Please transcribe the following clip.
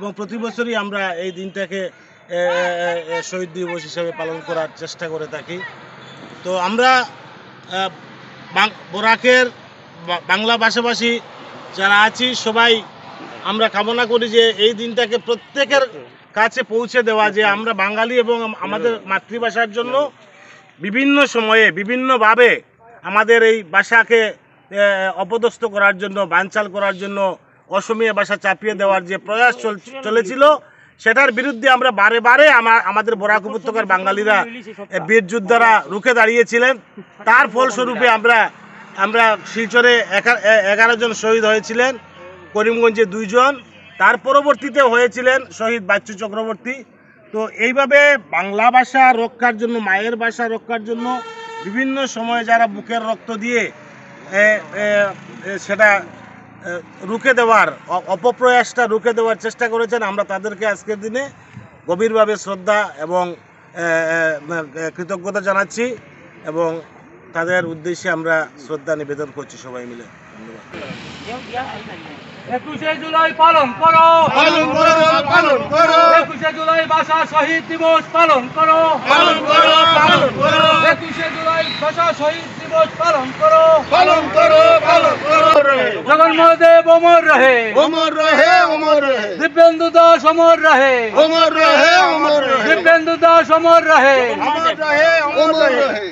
এবং প্রতি বছরই আমরা এই দিনটাকে শহীদ দিবস হিসেবে পালন করার চেষ্টা করে থাকি। তো আমরা বরাকের বাংলা ভাষাভাষী যারা আছি সবাই আমরা কামনা করি যে এই দিনটাকে প্রত্যেকের কাছে পৌঁছে দেওয়া, যে আমরা বাঙালি এবং আমাদের মাতৃভাষার জন্য বিভিন্ন সময়ে বিভিন্নভাবে আমাদের এই ভাষাকে অপদস্থ করার জন্য, বানচাল করার জন্য, অসমীয়া ভাষা চাপিয়ে দেওয়ার যে প্রয়াস চলেছিল, সেটার বিরুদ্ধে আমরা বারে বারে আমাদের বরাক উপত্যকার বাঙালিরা বীর যোদ্ধারা রুখে দাঁড়িয়েছিলেন। তার ফলস্বরূপে আমরা শিলচরে 11 জন শহীদ হয়েছিলেন, করিমগঞ্জে 2 জন, তার পরবর্তীতে হয়েছিলেন শহীদ বাচ্চু চক্রবর্তী। তো এইভাবে বাংলা ভাষা রক্ষার জন্য, মায়ের ভাষা রক্ষার জন্য বিভিন্ন সময়ে যারা বুকের রক্ত দিয়ে সেটা রুখে দেওয়ার, অপপ্রয়াসটা রুখে দেওয়ার চেষ্টা করেছেন, আমরা তাদেরকে আজকের দিনে গভীরভাবে শ্রদ্ধা এবং কৃতজ্ঞতা জানাচ্ছি এবং তাদের উদ্দেশ্যে আমরা শ্রদ্ধা নিবেদন করছি সবাই মিলে। ধন্যবাদ। 21শে জুলাই পালন করো, পালন করো, পালন করো। 21শে জুলাই ভাষা শহীদ দিবস পালন করো, পালন করো, পালন করো। 21শে জুলাই ভাষা শহীদ দিবস পালন করো, পালন করো, পালন করো। জগন্নাথ দেব অমর রহে, অমর রহে, অমর রহে। দিব্যেন্দু দাস অমর রহে, অমর রহে, অমর রহে। দিব্যেন্দু দাস অমর রহে, অমর রহে, অমর রহে।